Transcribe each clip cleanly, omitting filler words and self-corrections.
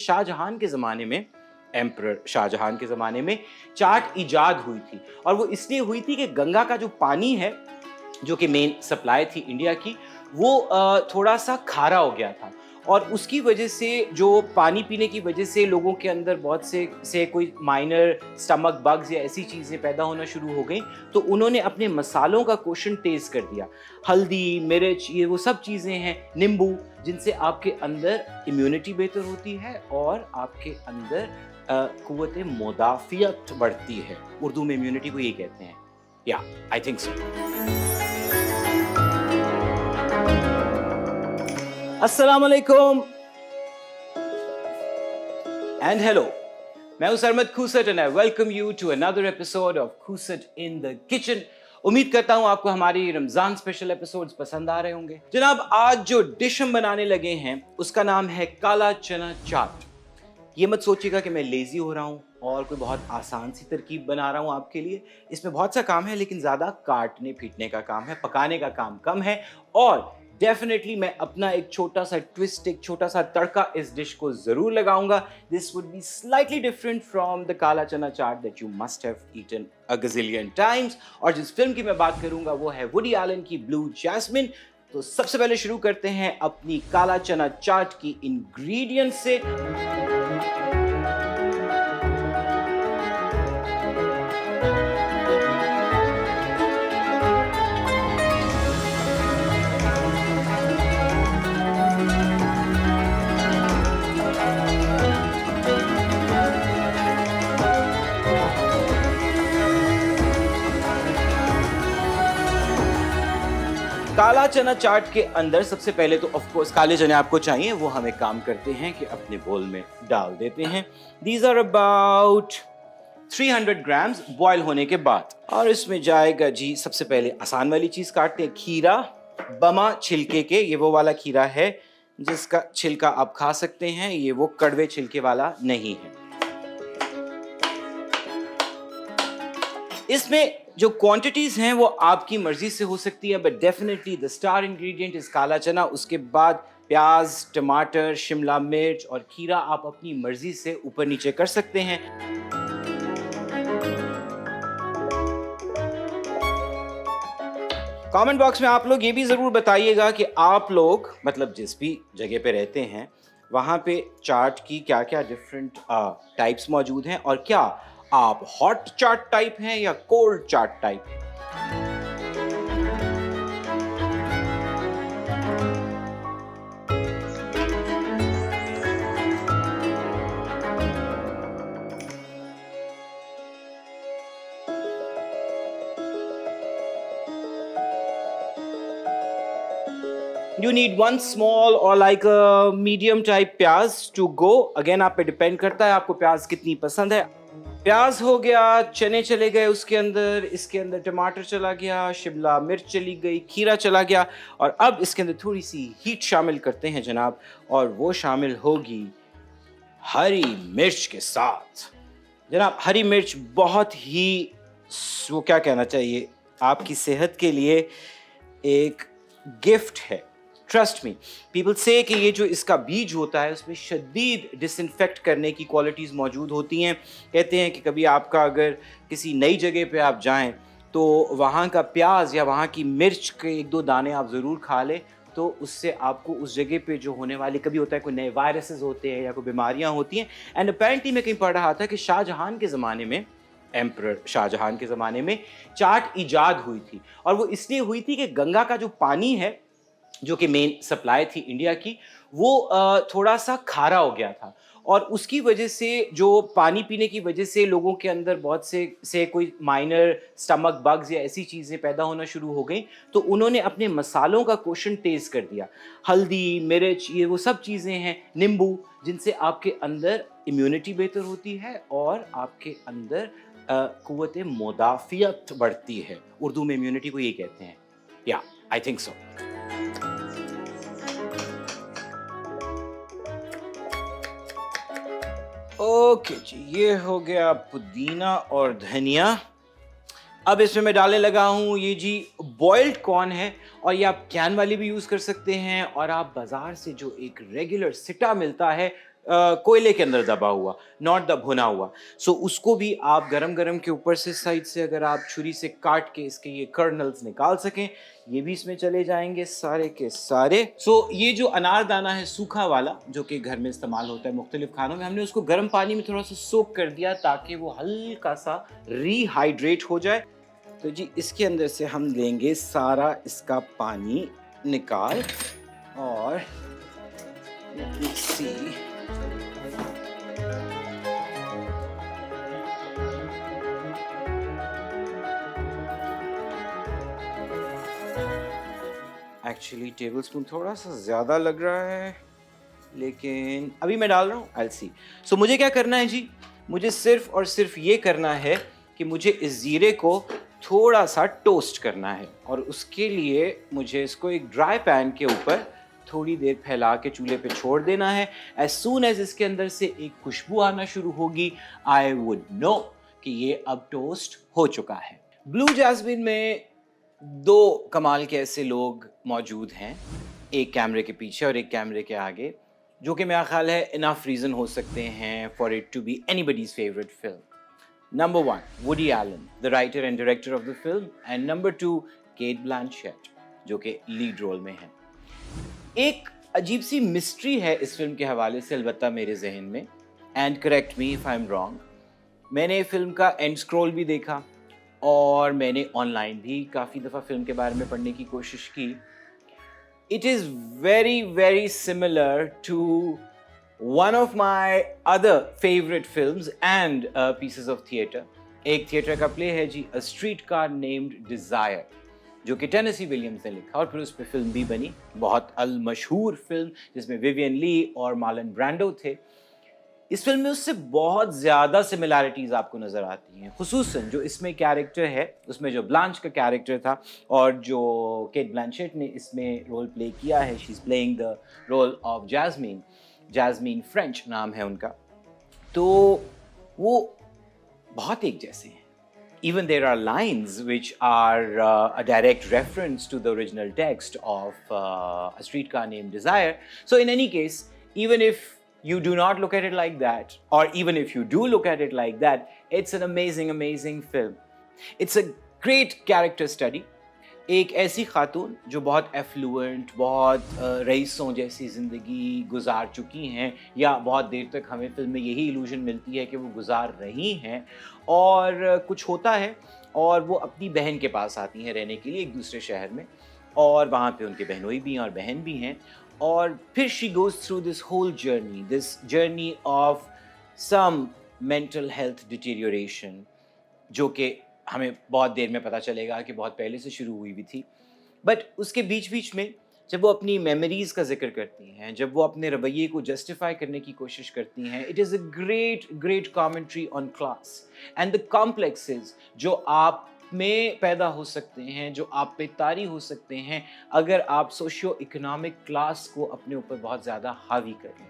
शाहजहां के ज़माने में, एम्परर शाहजहां के ज़माने में चाट इजाद हुई थी। और वो इसलिए हुई थी कि गंगा का जो पानी है, जो कि मेन सप्लाई थी इंडिया की, वो थोड़ा सा खारा हो गया था। और उसकी वजह से, जो पानी पीने की वजह से लोगों के अंदर बहुत से कोई माइनर स्टमक बग्स या ऐसी चीज़ें पैदा होना शुरू हो गई, तो उन्होंने अपने मसालों का क्वोशंट तेज़ कर दिया। हल्दी, मिर्च, ये वो सब चीज़ें हैं, नींबू, जिनसे आपके अंदर इम्यूनिटी बेहतर होती है और आपके अंदर कुव्वत मुदाफ़ियत बढ़ती है। उर्दू में इम्यूनिटी को ये कहते हैं। या आई थिंक सो। अस्सलाम वालेकुम एंड हेलो, मैं हूं Sarmad Khoosat and I welcome you to another episode of Khoosat in the kitchen. उम्मीद करता हूं आपको हमारी रमजान स्पेशल एपिसोड्स पसंद आ रहे होंगे। जनाब, आज जो डिश हम बनाने लगे हैं उसका नाम है काला चना चाट। ये मत सोचिएगा कि मैं लेजी हो रहा हूँ और कोई बहुत आसान सी तरकीब बना रहा हूँ आपके लिए। इसमें बहुत सा काम है, लेकिन ज़्यादा काटने पीटने का काम है, पकाने का काम कम है। और डेफिनेटली मैं अपना एक छोटा सा ट्विस्ट, एक छोटा सा तड़का इस डिश को ज़रूर लगाऊंगा। This would be slightly different from the kala chana chaat that you must have eaten a gazillion times. और जिस फिल्म की मैं बात करूंगा वो है वुडी एलन की ब्लू जैस्मिन। तो सबसे पहले शुरू करते हैं अपनी काला चना चाट की इंग्रेडिएंट से। काला चना चाट के अंदर सबसे पहले तो ऑफ कोर्स काले चने आपको चाहिए, वो हम एक काम करते हैं कि अपने बोल में डाल देते हैं। These are about 300 grams boil होने के बाद। और इसमें जाएगा जी, सबसे पहले आसान वाली चीज काटते हैं, खीरा बमा छिलके के। ये वो वाला खीरा है जिसका छिलका आप खा सकते हैं, ये वो कड़वे छिलके वाला नहीं है। इसमें जो क्वांटिटीज हैं वो आपकी मर्जी से हो सकती है, but definitely the star ingredient is काला चना। उसके बाद प्याज, टमाटर, शिमला मिर्च और खीरा आप अपनी मर्जी से ऊपर नीचे कर सकते हैं। कमेंट बॉक्स में आप लोग ये भी जरूर बताइएगा कि आप लोग, मतलब जिस भी जगह पे रहते हैं, वहां पे चाट की क्या क्या डिफरेंट टाइप्स मौजूद हैं, और क्या आप हॉट चाट टाइप हैं या cold chaat type. You need one small or like a medium type प्याज to go। अगेन आप पे डिपेंड करता है आपको प्याज कितनी पसंद है। प्याज हो गया, चने चले गए उसके अंदर, इसके अंदर टमाटर चला गया, शिमला मिर्च चली गई, खीरा चला गया। और अब इसके अंदर थोड़ी सी हीट शामिल करते हैं जनाब, और वो शामिल होगी हरी मिर्च के साथ। जनाब, हरी मिर्च बहुत ही, वो क्या कहना चाहिए, आपकी सेहत के लिए एक गिफ्ट है। ट्रस्ट मी, पीपल से कि ये जो इसका बीज होता है उसमें शदीद डिसइंफेक्ट करने की क्वालिटीज़ मौजूद होती हैं। कहते हैं कि कभी आपका अगर किसी नई जगह पे आप जाएं तो वहाँ का प्याज या वहाँ की मिर्च के एक दो दाने आप ज़रूर खा लें, तो उससे आपको उस जगह पे जो होने वाली, कभी होता है कोई नए वायरसेस होते हैं या कोई बीमारियाँ होती हैं। एंड अपेरेंटली मैं कहीं पढ़ रहा था कि शाहजहां के ज़माने में, एम्परर शाहजहां के ज़माने में चाट इजाद हुई थी। और वो इसलिए हुई थी कि गंगा का जो पानी है, जो कि मेन सप्लाई थी इंडिया की, वो थोड़ा सा खारा हो गया था। और उसकी वजह से, जो पानी पीने की वजह से लोगों के अंदर बहुत से कोई माइनर स्टमक बग्स या ऐसी चीज़ें पैदा होना शुरू हो गई, तो उन्होंने अपने मसालों का क्वोशंट तेज़ कर दिया। हल्दी, मिर्च, ये वो सब चीज़ें हैं, नींबू, जिनसे आपके अंदर इम्यूनिटी बेहतर होती है और आपके अंदर कुव्वत मुदाफ़ियत बढ़ती है। उर्दू में इम्यूनिटी को ये कहते हैं। या आई थिंक सो। ओके जी, ये हो गया पुदीना और धनिया। अब इसमें मैं डालने लगा हूँ ये जी बॉइल्ड कॉर्न है, और ये आप कैन वाली भी यूज़ कर सकते हैं, और आप बाज़ार से जो एक रेगुलर सिटा मिलता है कोयले के अंदर दबा हुआ, नॉट द भुना हुआ। सो उसको भी आप गरम गरम के ऊपर से साइड से अगर आप छुरी से काट के इसके ये कर्नल्स निकाल सकें, ये भी इसमें चले जाएंगे सारे के सारे। सो ये जो अनारदाना है सूखा वाला, जो कि घर में इस्तेमाल होता है मुख्तलिफ खानों में, हमने उसको गर्म पानी में थोड़ा सा सोक कर दिया ताकि वो हल्का सा रीहाइड्रेट हो जाए। तो जी इसके अंदर से हम लेंगे सारा इसका पानी निकाल, और let's see. Actually table spoon थोड़ा सा ज़्यादा लग रहा है, लेकिन अभी मैं डाल रहा हूँ, आई सी। सो मुझे क्या करना है जी, मुझे सिर्फ और सिर्फ ये करना है कि मुझे इस ज़ीरे को थोड़ा सा टोस्ट करना है, और उसके लिए मुझे इसको एक ड्राई पैन के ऊपर थोड़ी देर फैला के चूल्हे पे छोड़ देना है। एज सून एज इसके अंदर से एक खुशबू आना शुरू होगी, आई वुड नो कि ये अब टोस्ट हो चुका है। ब्लू जैस्मिन में दो कमाल के ऐसे लोग मौजूद हैं, एक कैमरे के पीछे और एक कैमरे के आगे, जो कि मेरा ख्याल है इनफ रीज़न हो सकते हैं for it to be anybody's favourite film. Number 1 Woody Allen, the writer and director of the film, and number 2 Cate Blanchett, जो कि लीड रोल में है। एक अजीब सी मिस्ट्री है इस फिल्म के हवाले से अलबत्ता मेरे जहन में, and correct me if I am wrong. मैंने फिल्म का एंड स्क्रॉल भी देखा और मैंने ऑनलाइन भी काफ़ी दफ़ा फिल्म के बारे में पढ़ने की कोशिश की। It is very very similar to one of my other favourite films and pieces of theatre. एक थिएटर का प्ले है जी, A Streetcar Named Desire, जो कि टेनेसी विलियम्स ने लिखा और फिर उस पर फिल्म भी बनी, बहुत अल मशहूर फिल्म जिसमें विवियन ली और मार्लन ब्रांडो थे। इस फिल्म में उससे बहुत ज़्यादा सिमिलैरिटीज़ आपको नज़र आती हैं, खुसूसन जो इसमें कैरेक्टर है, उसमें जो ब्लांच का कैरेक्टर था और जो केट ब्लैंचेट ने इसमें रोल प्ले किया है, she is playing the role of Jasmine, Jasmine French नाम है उनका, तो वो बहुत एक जैसे हैं। Even there are lines which are a direct reference to the original text of A Streetcar Named Desire. So in any case, even if you do not look at it like that, or even if you do look at it like that, it's an amazing, amazing film. It's a great character study. एक ऐसी खातून जो बहुत effluent, बहुत रईसों जैसी ज़िंदगी गुजार चुकी हैं, या बहुत देर तक हमें फिल्म में यही इल्यूजन मिलती है कि वो गुजार रही हैं, और कुछ होता है और वो अपनी बहन के पास आती हैं रहने के लिए एक दूसरे शहर में, और वहाँ पे उनके बहनोई भी हैं और बहन भी हैं, और फिर she goes through this whole journey, this journey of some mental health deterioration, जो कि हमें बहुत देर में पता चलेगा कि बहुत पहले से शुरू हुई भी थी। बट उसके बीच बीच में जब वो अपनी मेमोरीज़ का जिक्र करती हैं, जब वो अपने रवैये को जस्टिफाई करने की कोशिश करती हैं, it is a great great commentary on class and the complexes जो आप में पैदा हो सकते हैं, जो आप पे तारी हो सकते हैं अगर आप सोशियो इकोनॉमिक क्लास को अपने ऊपर बहुत ज़्यादा हावी कर लें।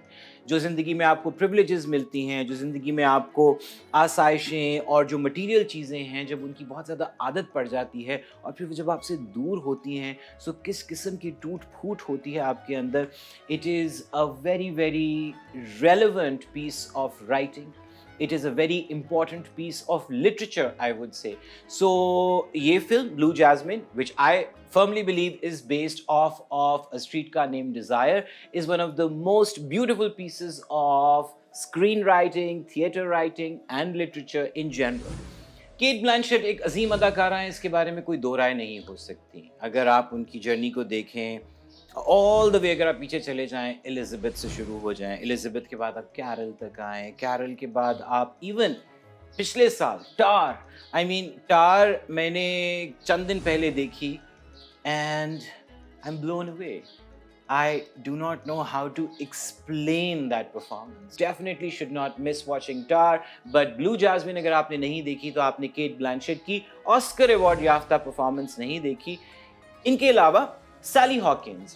जो ज़िंदगी में आपको प्रिविलेजेस मिलती हैं, जो ज़िंदगी में आपको आसाइशें और जो मटीरियल चीज़ें हैं, जब उनकी बहुत ज़्यादा आदत पड़ जाती है और फिर वो जब आपसे दूर होती हैं, सो किस किस्म की टूट फूट होती है आपके अंदर। It is a very very relevant piece of writing. It is a very important piece of literature, I would say. So, ये film Blue Jasmine, which I firmly believe is based off of A Streetcar Named Desire, is one of the most beautiful pieces of screenwriting, theatre writing, and literature in general. Cate Blanchett एक अजीम अदाकारा हैं, इसके बारे में कोई दो राय नहीं हो सकती। अगर आप उनकी जर्नी को देखें, ऑल द वे अगर आप पीछे चले जाएं, एलिज़ाबेथ से शुरू हो जाएं, एलिज़ाबेथ के बाद आप कैरल तक आएँ, कैरल के बाद आप इवन पिछले साल टार, टार मैंने चंद दिन पहले देखी and I am blown away. I do not know how to explain that performance. Definitely should not miss watching Tar. But Blue Jasmine अगर आपने नहीं देखी तो आपने केट ब्लैंचेट की ऑस्कर अवार्ड याफ्ता परफॉर्मेंस नहीं देखी. इनके अलावा Sally Hawkins,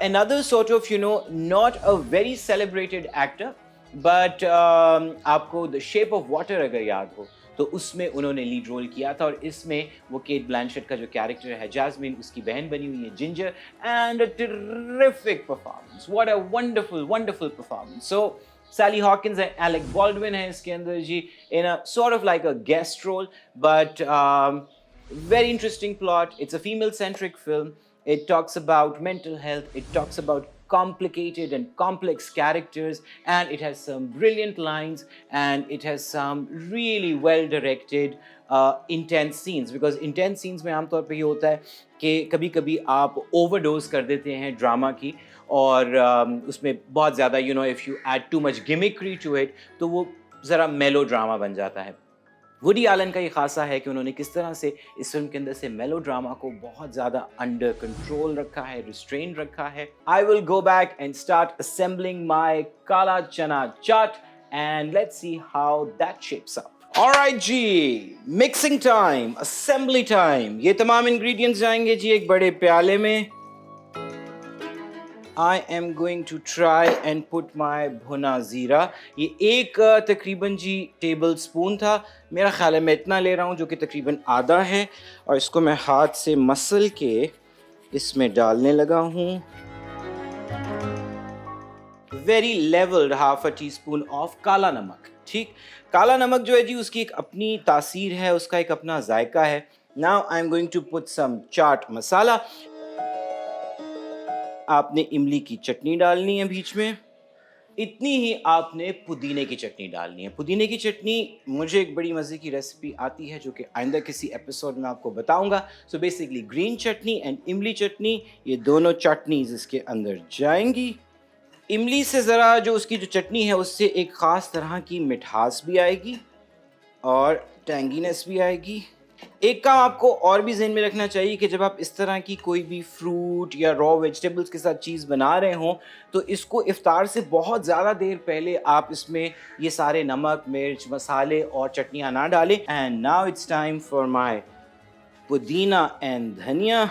another sort of, not a very celebrated actor, but आपको The Shape of Water अगर याद हो तो उसमें उन्होंने लीड रोल किया था, और इसमें वो केट ब्लैंचेट का जो कैरेक्टर है जैस्मिन, उसकी बहन बनी हुई है ginger, and a terrific performance. What a wonderful wonderful performance. So Sally Hawkins and Alec Baldwin है इसके अंदर जी, in a sort of like a guest role, but very interesting plot. It's a female-centric film. It talks about mental health. It talks about complicated and complex characters, and it has some brilliant lines, and it has some really well-directed intense scenes. Because intense scenes में आमतौर पे ये होता है कि कभी-कभी आप overdose कर देते हैं ड्रामा की, और उसमें बहुत ज़्यादा if you add too much gimmickry to it, तो वो ज़रा मेलो ड्रामा बन जाता है. वुडी एलन का ये खासा है कि उन्होंने किस तरह से इस फिल्म के अंदर से मेलो ड्रामा को बहुत ज़्यादा अंडर कंट्रोल रखा है, रिस्ट्रेन रखा है. I will go back and start assembling my kala chana chaat and let's see how that shapes up. Alright जी, मिक्सिंग टाइम, असेंबली टाइम. ये तमाम इंग्रेडिएंट्स जाएंगे जी एक बड़े प्याले में. I am going to try and put my भुना ज़ीरा. ये एक तकरीबन जी टेबल स्पून था. मेरा ख्याल है मैं इतना ले रहा हूँ जो कि तकरीबन आधा है, और इसको मैं हाथ से मसल के इसमें डालने लगा हूँ. Very levelled half a teaspoon of kala namak. ठीक, काला नमक जो है जी उसकी एक अपनी तासीर है, उसका एक अपना जायका है. Now I am going to put some chaat masala. आपने इमली की चटनी डालनी है बीच में. इतनी ही आपने पुदीने की चटनी डालनी है. पुदीने की चटनी मुझे एक बड़ी मज़े की रेसिपी आती है जो कि आइंदा किसी एपिसोड में आपको बताऊंगा. So basically green chutney and इमली चटनी, ये दोनों चटनीज इसके अंदर जाएंगी. इमली से ज़रा जो उसकी जो चटनी है उससे एक ख़ास तरह की मिठास भी आएगी और टैंगीनेस भी आएगी. एक काम आपको और भी ज़हन में रखना चाहिए कि जब आप इस तरह की कोई भी फ्रूट या रॉ वेजिटेबल्स के साथ चीज़ बना रहे हों तो इसको इफ्तार से बहुत ज़्यादा देर पहले आप इसमें ये सारे नमक, मिर्च, मसाले और चटनियाँ ना डालें. And now it's time for my पुदीना एंड धनिया.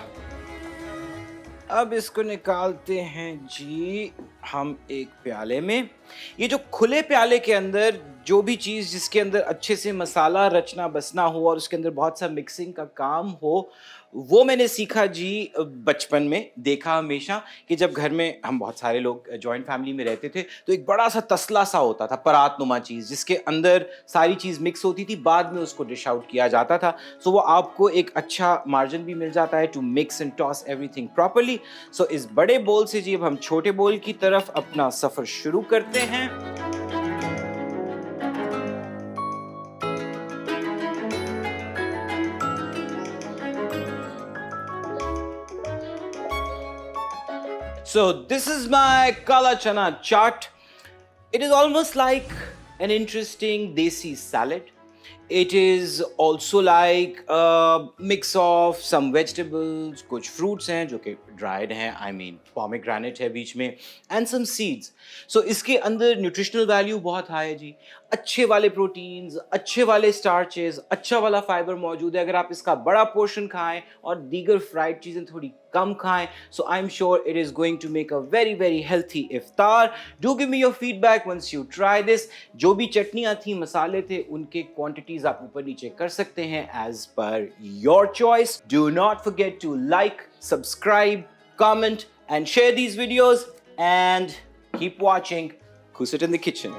अब इसको निकालते हैं जी हम एक प्याले में. ये जो खुले प्याले के अंदर जो भी चीज़ जिसके अंदर अच्छे से मसाला रचना बसना हो और उसके अंदर बहुत सा मिक्सिंग का काम हो, वो मैंने सीखा जी बचपन में. देखा हमेशा कि जब घर में हम बहुत सारे लोग जॉइंट फैमिली में रहते थे तो एक बड़ा सा तसला सा होता था, परात नुमा चीज़, जिसके अंदर सारी चीज़ मिक्स होती थी. बाद में उसको डिश आउट किया जाता था. सो वो आपको एक अच्छा मार्जिन भी मिल जाता है to mix and toss everything properly. So इस बड़े बोल से जी अब हम छोटे बोल की तरफ अपना सफ़र शुरू करते हैं. So this is my kala chana chaat. It is almost like an interesting desi salad. It is also like a mix of some vegetables, कुछ fruits हैं जो कि dried हैं, I mean pomegranate है बीच में, and some seeds. So इसके अंदर nutritional value बहुत high है जी. अच्छे वाले proteins, अच्छे वाले starches, अच्छा वाला fiber मौजूद है. अगर आप इसका बड़ा portion खाएं और दीगर fried चीज़ें थोड़ी कम खाएं, so I'm sure it is going to make a very very healthy iftar. Do give me your feedback once you try this. जो भी चटनियाँ थी, मसाले थे, उनके quantities आप ऊपर नीचे कर सकते हैं as per your choice. Do not forget to like, subscribe, comment and share these videos, and keep watching Kusit in the Kitchen.